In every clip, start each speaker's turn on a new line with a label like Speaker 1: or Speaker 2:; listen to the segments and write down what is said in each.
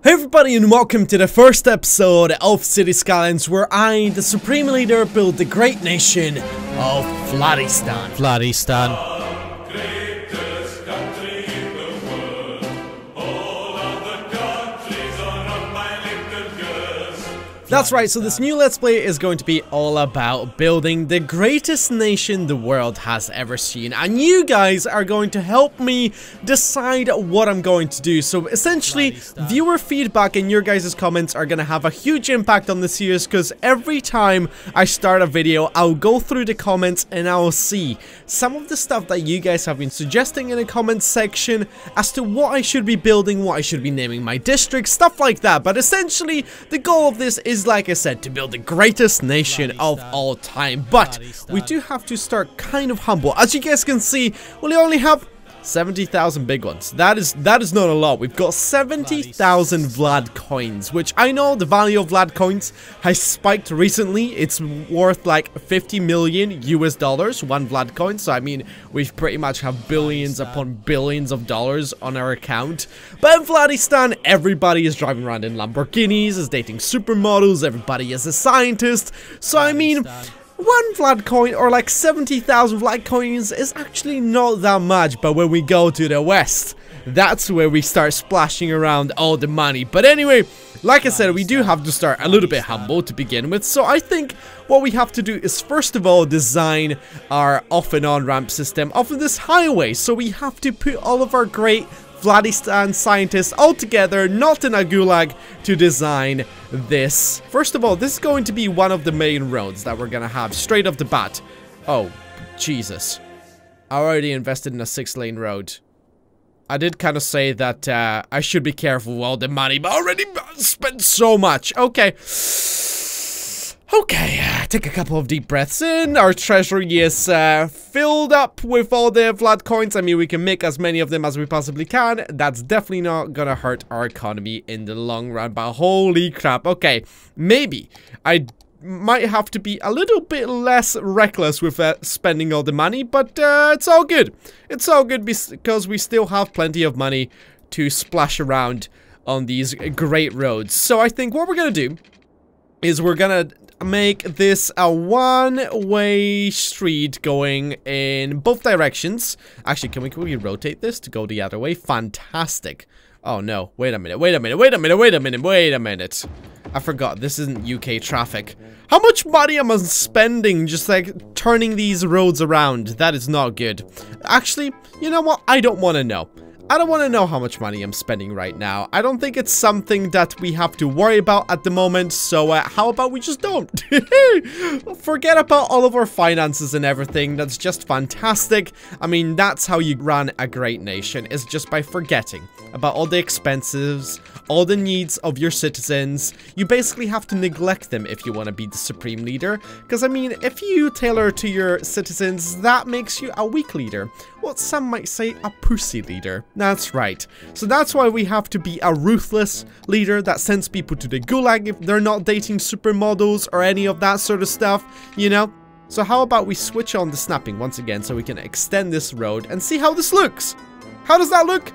Speaker 1: Hey everybody and welcome to the first episode of Cities Skylines, where I, the Supreme Leader, build the great nation of Vladistan.
Speaker 2: Vladistan.
Speaker 1: That's right, so this new Let's Play is going to be all about building the greatest nation the world has ever seen. And you guys are going to help me decide what I'm going to do. So essentially, viewer feedback and your guys' comments are going to have a huge impact on this series, because every time I start a video, I'll go through the comments and I'll see some of the stuff that you guys have been suggesting in the comments section as to what I should be building, what I should be naming my district, stuff like that. But essentially, the goal of this is, like I said, to build the greatest nation of all time. But we do have to start kind of humble. As you guys can see, we only have 70,000 big ones. That is not a lot. We've got 70,000 Vlad coins, which I know the value of Vlad coins has spiked recently. It's worth like 50 million US dollars, one Vlad coin. So I mean, we've pretty much have billions upon billions of dollars on our account. But in Vladistan, everybody is driving around in Lamborghinis, is dating supermodels, everybody is a scientist. So I mean, one Vlad coin, or like 70,000 Vlad coins, is actually not that much. But when we go to the west, that's where we start splashing around all the money. But anyway, like I said, we do have to start a little bit humble to begin with. So I think what we have to do is, first of all, design our off and on ramp system off of this highway. So we have to put all of our great Vladistan scientists all together, not in a gulag, to design this. First of all, this is going to be one of the main roads that we're gonna have straight off the bat. Oh, Jesus. I already invested in a 6-lane road. I did kind of say that I should be careful with all the money, but I already spent so much. Okay. Okay, take a couple of deep breaths in. Our treasury is filled up with all the Vlad coins. I mean, we can make as many of them as we possibly can. That's definitely not gonna hurt our economy in the long run, but holy crap. Okay, maybe I might have to be a little bit less reckless with spending all the money, but it's all good. It's all good because we still have plenty of money to splash around on these great roads. So I think what we're gonna do is we're gonna make this a one-way street going in both directions. Actually, can we rotate this to go the other way? Fantastic. Oh no, wait a minute. I forgot, this isn't UK traffic. How much money am I spending just like turning these roads around? That is not good. Actually, you know what? I don't want to know. I don't want to know how much money I'm spending right now. I don't think it's something that we have to worry about at the moment, so how about we just don't? Forget about all of our finances and everything. That's just fantastic. I mean, that's how you run a great nation, is just by forgetting about all the expenses, all the needs of your citizens. You basically have to neglect them if you want to be the supreme leader, because I mean, if you tailor to your citizens, that makes you a weak leader. What some might say a pussy leader. That's right. So that's why we have to be a ruthless leader that sends people to the gulag if they're not dating supermodels or any of that sort of stuff, you know? So how about we switch on the snapping once again so we can extend this road and see how this looks? How does that look?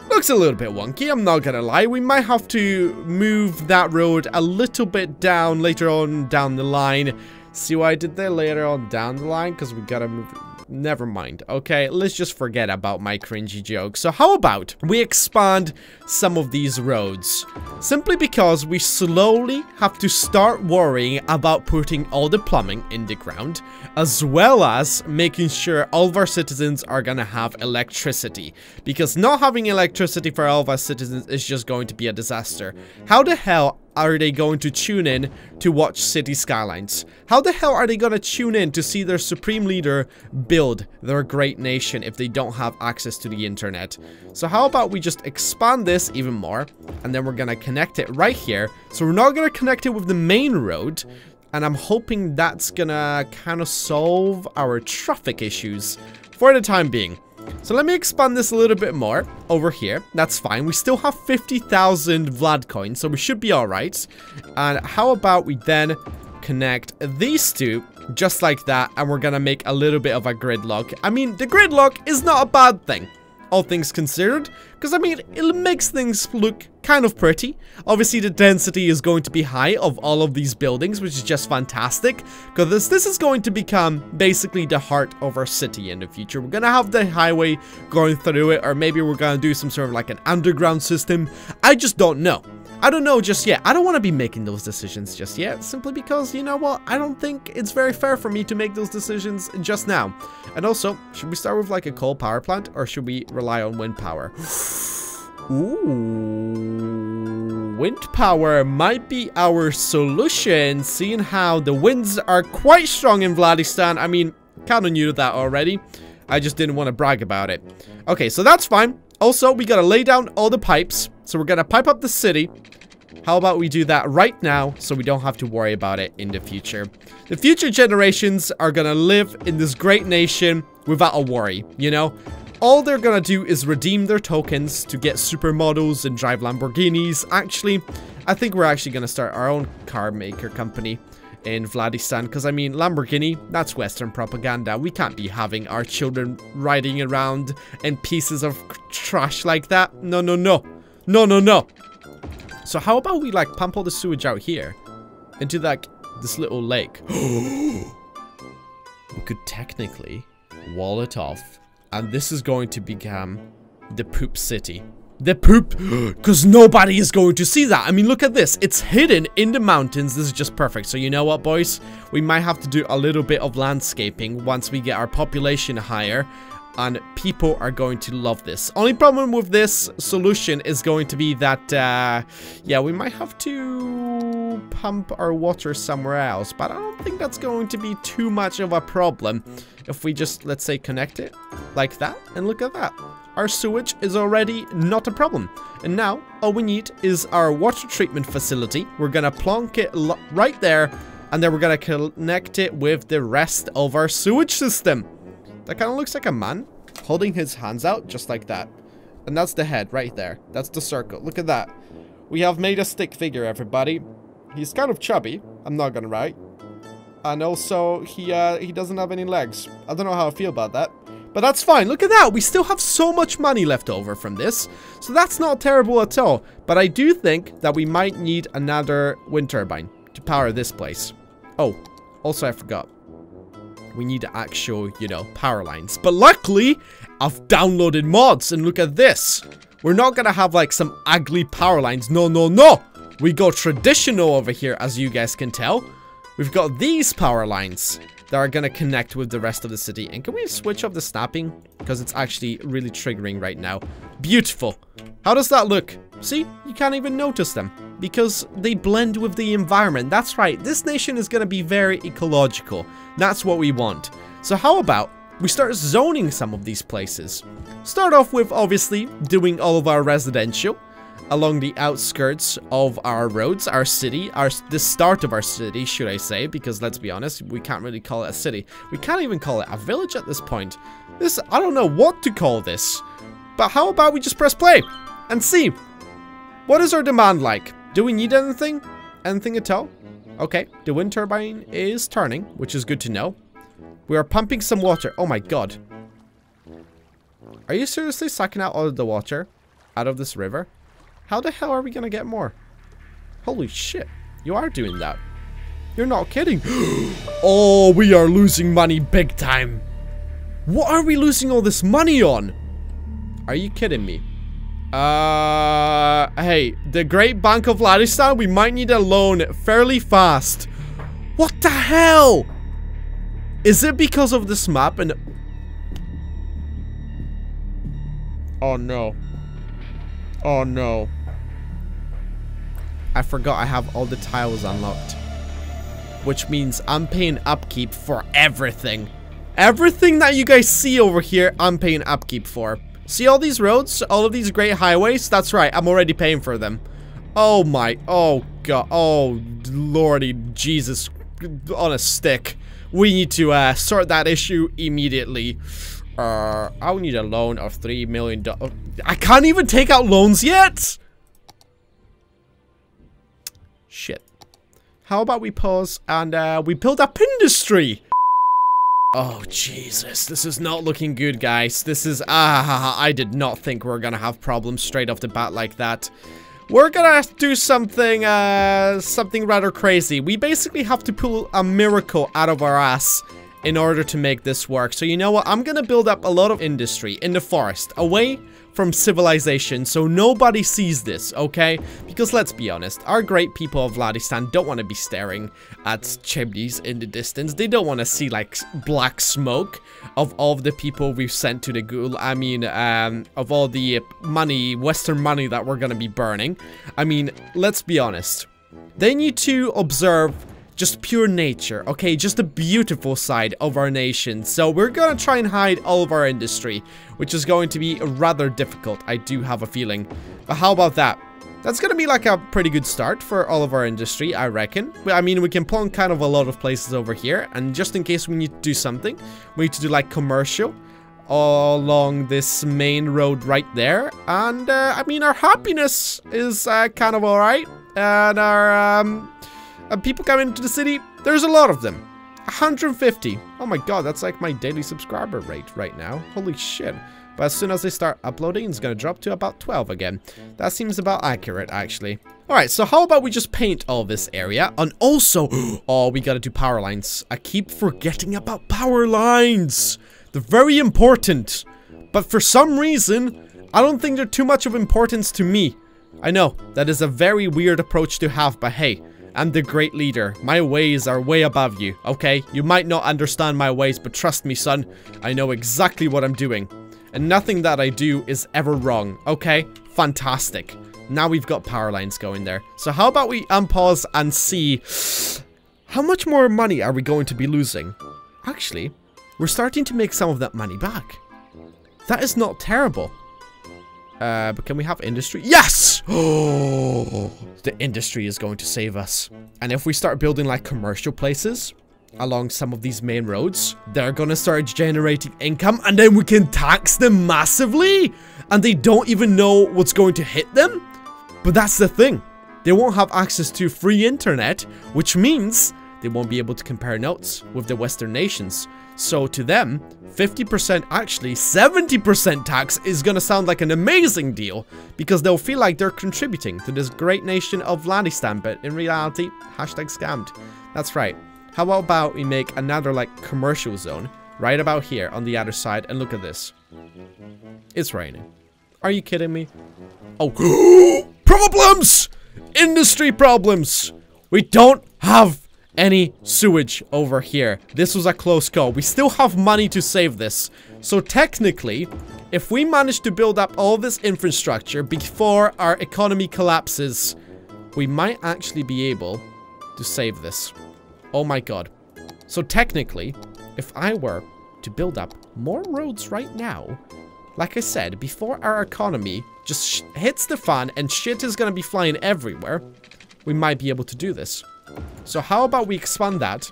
Speaker 1: Looks a little bit wonky, I'm not gonna lie. We might have to move that road a little bit down later on down the line. See what I did there later on down the line? Because we gotta move... Never mind. Okay, let's just forget about my cringy joke. So how about we expand some of these roads? Simply because we slowly have to start worrying about putting all the plumbing in the ground, as well as making sure all of our citizens are gonna have electricity. Because not having electricity for all of our citizens is just going to be a disaster. How the hell are they going to tune in to watch Cities Skylines? How the hell are they going to tune in to see their supreme leader build their great nation if they don't have access to the internet? So how about we just expand this even more, and then we're going to connect it right here. So we're not going to connect it with the main road, and I'm hoping that's going to kind of solve our traffic issues for the time being. So let me expand this a little bit more over here. That's fine. We still have 50,000 Vlad coins, so we should be all right. And how about we then connect these two just like that, and we're gonna make a little bit of a gridlock. I mean, the gridlock is not a bad thing. all things considered. Because, I mean, it makes things look kind of pretty. Obviously, the density is going to be high of all of these buildings, which is just fantastic. Because this is going to become basically the heart of our city in the future. We're going to have the highway going through it, or maybe we're going to do some sort of like an underground system. I just don't know. I don't know just yet. I don't want to be making those decisions just yet, simply because, you know what, I don't think it's very fair for me to make those decisions just now. And also, should we start with like a coal power plant, or should we rely on wind power? Ooh, wind power might be our solution, seeing how the winds are quite strong in Vladistan. I mean, kind of knew that already. I just didn't want to brag about it. Okay, so that's fine. Also, we gotta lay down all the pipes. So we're gonna pipe up the city. How about we do that right now so we don't have to worry about it in the future. The future generations are gonna live in this great nation without a worry, you know? All they're gonna do is redeem their tokens to get supermodels and drive Lamborghinis. Actually, I think we're actually gonna start our own car maker company in Vladistan, because I mean, Lamborghini, that's Western propaganda. We can't be having our children riding around in pieces of trash like that. No, no, no. No, no, no. So how about we like pump all the sewage out here into like this little lake? We could technically wall it off, and this is going to become the poop city. The poop, because nobody is going to see that. I mean, look at this. It's hidden in the mountains. This is just perfect. So you know what, boys? We might have to do a little bit of landscaping once we get our population higher. And people are going to love this. Only problem with this solution is going to be that, yeah, we might have to pump our water somewhere else. But I don't think that's going to be too much of a problem if we just, let's say, connect it like that. And look at that. Our sewage is already not a problem. And now, all we need is our water treatment facility. We're gonna plonk it right there. And then we're gonna connect it with the rest of our sewage system. That kind of looks like a man holding his hands out just like that. And that's the head right there. That's the circle. Look at that. We have made a stick figure, everybody. He's kind of chubby, I'm not gonna lie. And also, he doesn't have any legs. I don't know how I feel about that. But that's fine. Look at that. We still have so much money left over from this. So that's not terrible at all. But I do think that we might need another wind turbine to power this place. Oh, also I forgot. We need actual, you know, power lines. But luckily, I've downloaded mods. And look at this. We're not going to have like some ugly power lines. No, no, no. We go traditional over here, as you guys can tell. We've got these power lines that are gonna connect with the rest of the city. And can we switch off the snapping? Because it's actually really triggering right now. Beautiful. How does that look? See? You can't even notice them. Because they blend with the environment. That's right. This nation is gonna be very ecological. That's what we want. So how about we start zoning some of these places? Start off with, obviously, doing all of our residential along the outskirts of our roads, our city, the start of our city, should I say, because let's be honest, we can't really call it a city. We can't even call it a village at this point. I don't know what to call this. But how about we just press play and see? What is our demand like? Do we need anything? Anything at all? Okay, the wind turbine is turning, which is good to know. We are pumping some water. Oh my god. Are you seriously sucking out all of the water out of this river? How the hell are we gonna get more? Holy shit. You are doing that. You're not kidding. Oh, we are losing money big time. What are we losing all this money on? Are you kidding me? Hey, the Great Bank of Vladistan, we might need a loan fairly fast. What the hell? Is it because of this map and... Oh no. Oh no. I forgot I have all the tiles unlocked. Which means I'm paying upkeep for everything. Everything that you guys see over here, I'm paying upkeep for. See all these roads? All of these great highways? That's right, I'm already paying for them. Oh my, oh god, oh lordy Jesus on a stick. We need to sort that issue immediately. I'll need a loan of $3 million. I can't even take out loans yet! Shit. How about we pause and we build up industry? Oh, Jesus. This is not looking good, guys. This is... I did not think we were gonna have problems straight off the bat like that. We're gonna do something, something rather crazy. We basically have to pull a miracle out of our ass in order to make this work. So you know what? I'm gonna build up a lot of industry in the forest, away from civilization, so nobody sees this, okay? Because let's be honest, our great people of Vladistan don't want to be staring at chimneys in the distance. They don't want to see, like, black smoke of all of the people we've sent to the ghoul. I mean, of all the money, Western money that we're gonna be burning. I mean, let's be honest. They need to observe just pure nature, okay? Just the beautiful side of our nation. So we're gonna try and hide all of our industry, which is going to be rather difficult, I do have a feeling. But how about that? That's gonna be like a pretty good start for all of our industry, I reckon. I mean, we can plonk kind of a lot of places over here, and just in case we need to do something, we need to do like commercial all along this main road right there. And I mean, our happiness is kind of alright, and our people coming into the city, there's a lot of them. 150. Oh my god, that's like my daily subscriber rate right now. Holy shit. But as soon as they start uploading, it's gonna drop to about 12 again. That seems about accurate, actually. Alright, so how about we just paint all this area? And also, oh, we gotta do power lines. I keep forgetting about power lines. They're very important. But for some reason, I don't think they're too much of importance to me. I know, that is a very weird approach to have, but hey, I'm the great leader. My ways are way above you, okay? You might not understand my ways, but trust me, son. I know exactly what I'm doing. And nothing that I do is ever wrong, okay? Fantastic. Now we've got power lines going there. So how about we unpause and see... How much more money are we going to be losing? Actually, we're starting to make some of that money back. That is not terrible. But can we have industry? Yes! Oh, the industry is going to save us. And if we start building like commercial places along some of these main roads, they're gonna start generating income, and then we can tax them massively, and they don't even know what's going to hit them. But that's the thing. They won't have access to free internet, which means they won't be able to compare notes with the Western nations. So to them, 50%, actually 70% tax is gonna sound like an amazing deal, because they'll feel like they're contributing to this great nation of Vladistan, but in reality, hashtag scammed. That's right. How about we make another like commercial zone right about here on the other side, and look at this. It's raining. Are you kidding me? Oh, problems! Industry problems! We don't have any sewage over here. This was a close call. We still have money to save this. So technically, if we manage to build up all this infrastructure before our economy collapses, we might actually be able to save this. Oh my god. So technically, if I were to build up more roads right now, like I said, before our economy just hits the fan and shit is gonna be flying everywhere, we might be able to do this. So how about we expand that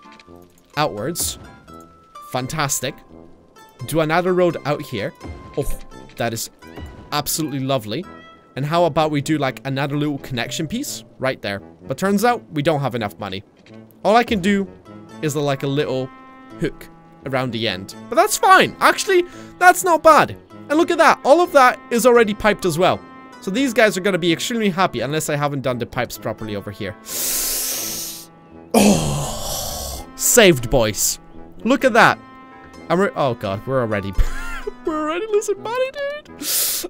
Speaker 1: outwards? Fantastic. Do another road out here. Oh, that is absolutely lovely. And how about we do like another little connection piece right there? But turns out we don't have enough money. All I can do is like a little hook around the end. But that's fine. Actually, that's not bad. And look at that. All of that is already piped as well. So these guys are going to be extremely happy, unless I haven't done the pipes properly over here. Oh, saved, boys. Look at that. Oh god, we're already we're already losing money, dude.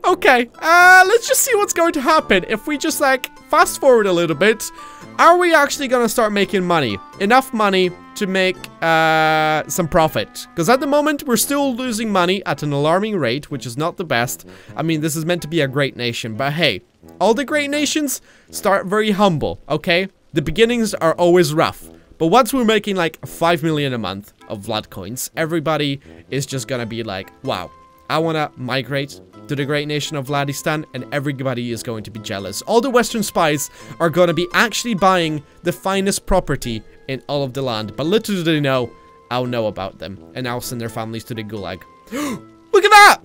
Speaker 1: Okay, let's just see what's going to happen if we just like fast forward a little bit. Are we actually gonna start making money? Enough money to make some profit? Because at the moment we're still losing money at an alarming rate, which is not the best. I mean, this is meant to be a great nation, but hey, all the great nations start very humble, okay? The beginnings are always rough, but once we're making like 5 million a month of Vlad coins, everybody is just gonna be like, wow, I wanna migrate to the great nation of Vladistan, and everybody is going to be jealous. All the Western spies are gonna be actually buying the finest property in all of the land, but little do they know, I'll know about them, and I'll send their families to the gulag. Look at that!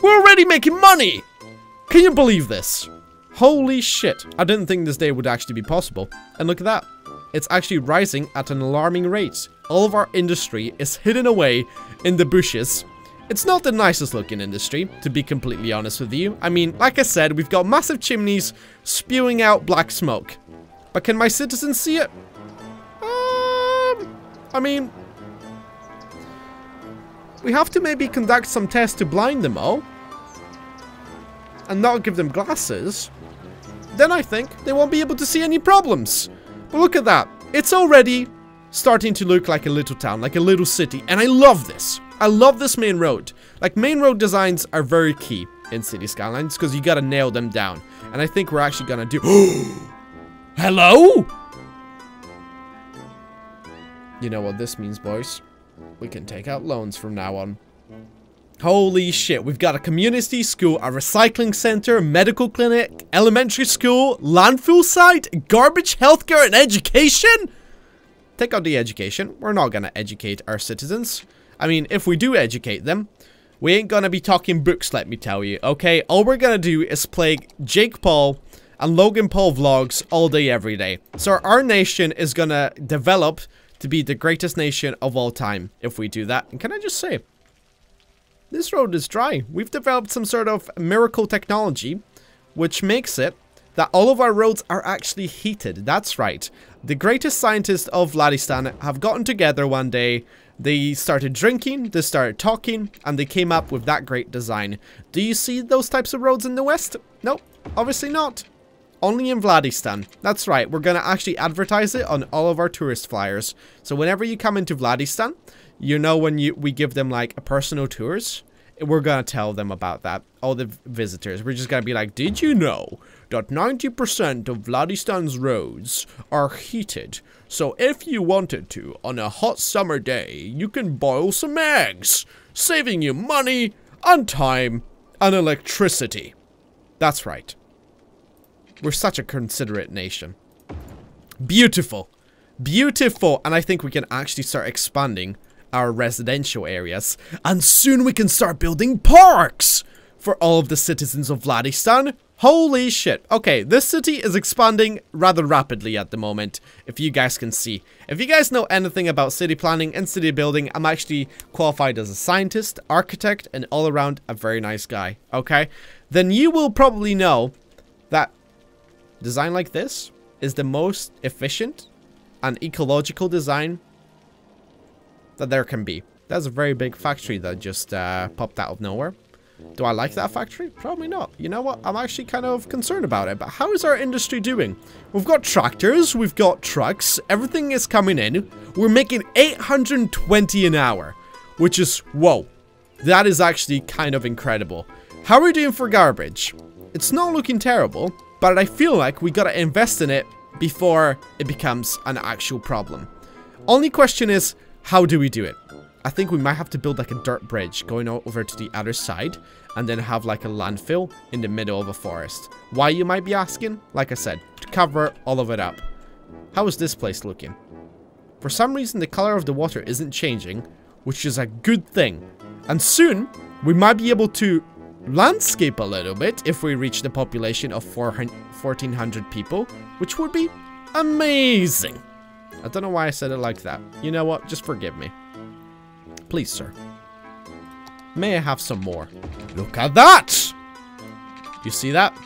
Speaker 1: We're already making money! Can you believe this? Holy shit. I didn't think this day would actually be possible. And look at that. it's actually rising at an alarming rate. All of our industry is hidden away in the bushes. It's not the nicest looking industry, to be completely honest with you. I mean, like I said, we've got massive chimneys spewing out black smoke. But can my citizens see it? I mean, we have to maybe conduct some tests to blind them all. And not give them glasses. Then I think they won't be able to see any problems. But look at that. It's already starting to look like a little town, like a little city. And I love this. I love this main road. Like, main road designs are very key in Cities Skylines because you gotta nail them down. And I think we're actually gonna do... Hello? You know what this means, boys? We can take out loans from now on. Holy shit, we've got a community school, a recycling center, medical clinic, elementary school, landfill site, garbage, healthcare, and education? Take out the education. We're not gonna educate our citizens. I mean, if we do educate them, we ain't gonna be talking books, let me tell you, okay? All we're gonna do is play Jake Paul and Logan Paul vlogs all day, every day. So our nation is gonna develop to be the greatest nation of all time if we do that. And can I just say, this road is dry. We've developed some sort of miracle technology, which makes it that all of our roads are actually heated. That's right. The greatest scientists of Vladistan have gotten together one day. They started drinking, they started talking, and they came up with that great design. Do you see those types of roads in the West? Nope, obviously not. Only in Vladistan. That's right, we're gonna actually advertise it on all of our tourist flyers. So whenever you come into Vladistan, you know, when we give them like a personal tours, we're gonna tell them about that. All the visitors. We're just gonna be like, did you know that 90% of Vladistan's roads are heated? So if you wanted to, on a hot summer day, you can boil some eggs, saving you money and time and electricity. That's right. We're such a considerate nation. Beautiful. Beautiful. And I think we can actually start expanding our residential areas. And soon we can start building parks for all of the citizens of Vladistan. Holy shit. Okay, this city is expanding rather rapidly at the moment, if you guys can see. If you guys know anything about city planning and city building, I'm actually qualified as a scientist, architect, and all around a very nice guy, okay? Then you will probably know that design like this is the most efficient and ecological design that there can be. That's a very big factory that just popped out of nowhere. Do I like that factory? Probably not. You know what? I'm actually kind of concerned about it. But how is our industry doing? We've got tractors. We've got trucks. Everything is coming in. We're making 820 an hour. Which is, whoa. That is actually kind of incredible. How are we doing for garbage? It's not looking terrible. But I feel like we gotta invest in it before it becomes an actual problem. Only question is, how do we do it? I think we might have to build like a dirt bridge going over to the other side and then have like a landfill in the middle of a forest. Why, you might be asking? Like I said, to cover all of it up. How is this place looking? For some reason, the color of the water isn't changing, which is a good thing. And soon, we might be able to landscape a little bit if we reach the population of 1,400 people, which would be amazing. I don't know why I said it like that. You know what? Just forgive me. Please, sir. May I have some more? Look at that! You see that?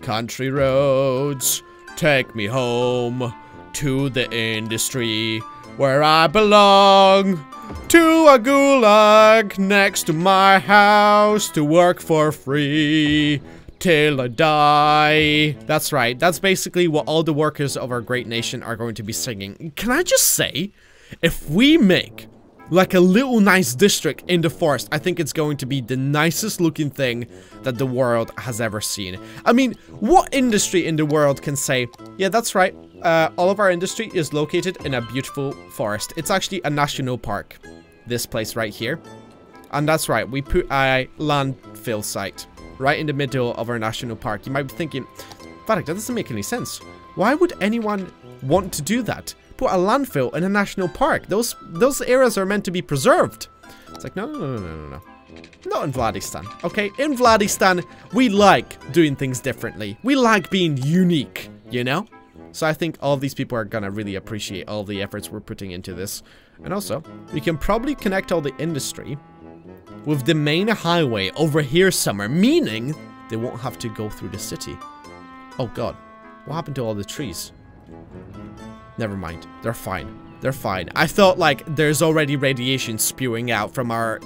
Speaker 1: Country roads, take me home to the industry where I belong. To a gulag next to my house to work for free till I die. That's right. That's basically what all the workers of our great nation are going to be singing. Can I just say, if we make like a little nice district in the forest, I think it's going to be the nicest looking thing that the world has ever seen. I mean, what industry in the world can say, yeah, that's right, all of our industry is located in a beautiful forest. It's actually a national park, this place right here. And that's right, we put a landfill site right in the middle of our national park. You might be thinking, Vadact, that doesn't make any sense. Why would anyone want to do that? Put a landfill in a national park. Those areas are meant to be preserved. It's like, no. Not in Vladistan, okay? In Vladistan, we like doing things differently. We like being unique, you know? So I think all of these people are gonna really appreciate all the efforts we're putting into this. And also, we can probably connect all the industry with the main highway over here somewhere, meaning they won't have to go through the city. Oh god, what happened to all the trees? Never mind, they're fine. They're fine. I thought like there's already radiation spewing out from our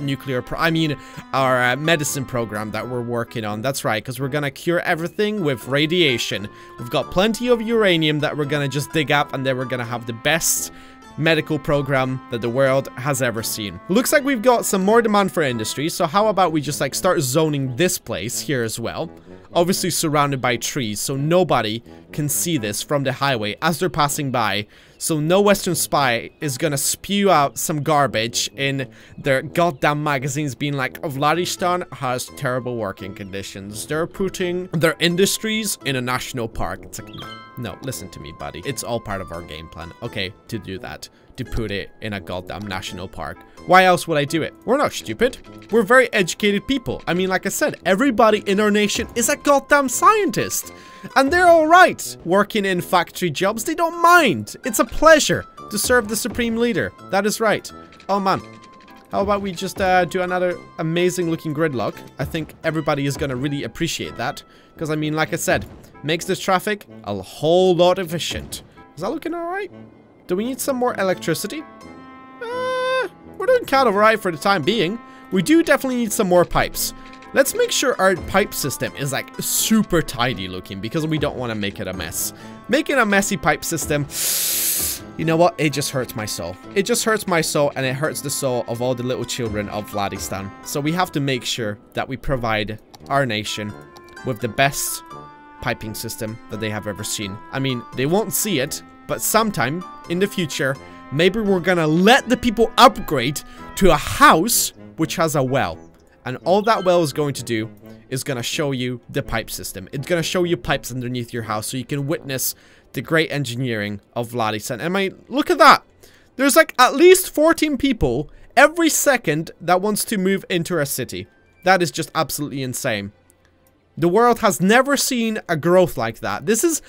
Speaker 1: our medicine program that we're working on. That's right, because we're gonna cure everything with radiation. We've got plenty of uranium that we're gonna just dig up, and then we're gonna have the best medical program that the world has ever seen. Looks like we've got some more demand for industry, so how about we just like start zoning this place here as well? Obviously surrounded by trees, so nobody can see this from the highway as they're passing by. So no Western spy is gonna spew out some garbage in their goddamn magazines being like, Vladistan has terrible working conditions. They're putting their industries in a national park. It's like, no, listen to me, buddy. It's all part of our game plan, okay, to do that. To put it in a goddamn national park. Why else would I do it? We're not stupid. We're very educated people. I mean, like I said, everybody in our nation is a goddamn scientist. And they're alright working in factory jobs. They don't mind. It's a pleasure to serve the supreme leader. That is right. Oh man. How about we just do another amazing looking gridlock? I think everybody is gonna really appreciate that. Because I mean, like I said, makes this traffic a whole lot efficient. Is that looking alright? Do we need some more electricity? We're doing kind of alright for the time being. We do definitely need some more pipes. Let's make sure our pipe system is like super tidy looking because we don't want to make it a mess. Making a messy pipe system, you know what? It just hurts my soul. It just hurts my soul, and it hurts the soul of all the little children of Vladistan. So we have to make sure that we provide our nation with the best piping system that they have ever seen. I mean, they won't see it, but sometime in the future, maybe we're gonna let the people upgrade to a house which has a well. And all that well is going to do is gonna show you the pipe system. It's gonna show you pipes underneath your house so you can witness the great engineering of Vladistan. And look at that. There's like at least 14 people every second that wants to move into our city. That is just absolutely insane. The world has never seen a growth like that. This is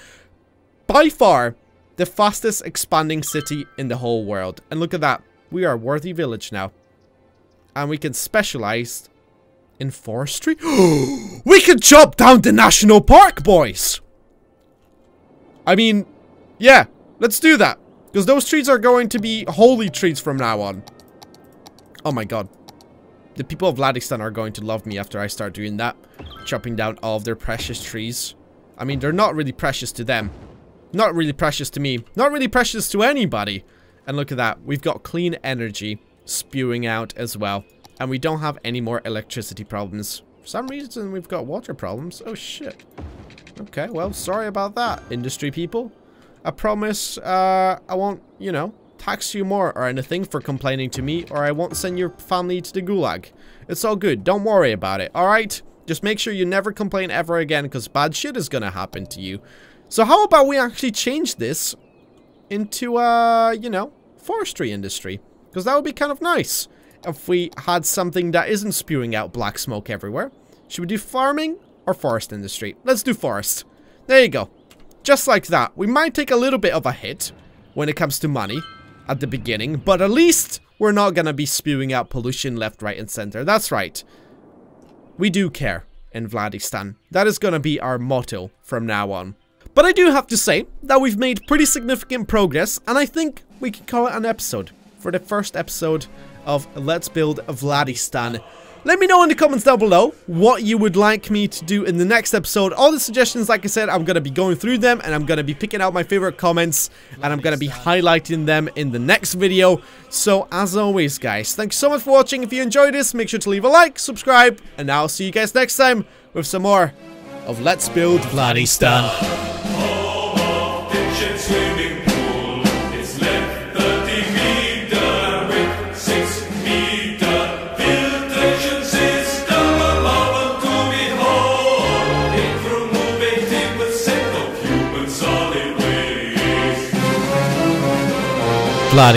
Speaker 1: by far the fastest expanding city in the whole world. And look at that. We are a worthy village now. And we can specialize in forestry. We can chop down the national park, boys! I mean, yeah, let's do that. Because those trees are going to be holy trees from now on. Oh my god. The people of Vladistan are going to love me after I start doing that. Chopping down all of their precious trees. I mean, they're not really precious to them. Not really precious to me. Not really precious to anybody. And look at that. We've got clean energy spewing out as well. And we don't have any more electricity problems. For some reason, we've got water problems. Oh, shit. Okay, well, sorry about that, industry people. I promise I won't, you know, tax you more or anything for complaining to me, or I won't send your family to the gulag. It's all good. Don't worry about it, alright? Just make sure you never complain ever again, because bad shit is gonna happen to you. So how about we actually change this into, you know, forestry industry? Because that would be kind of nice if we had something that isn't spewing out black smoke everywhere. Should we do farming or forest industry? Let's do forest. There you go. Just like that. We might take a little bit of a hit when it comes to money at the beginning, but at least we're not gonna be spewing out pollution left, right, and center. That's right. We do care in Vladistan. That is gonna be our motto from now on. But I do have to say that we've made pretty significant progress, and I think we can call it an episode for the first episode of Let's Build Vladistan. Let me know in the comments down below what you would like me to do in the next episode. All the suggestions, like I said, I'm going to be going through them, and I'm going to be picking out my favorite comments, and I'm going to be highlighting them in the next video. So, as always, guys, thanks so much for watching. If you enjoyed this, make sure to leave a like, subscribe, and I'll see you guys next time with some more of Let's Build Vladistan.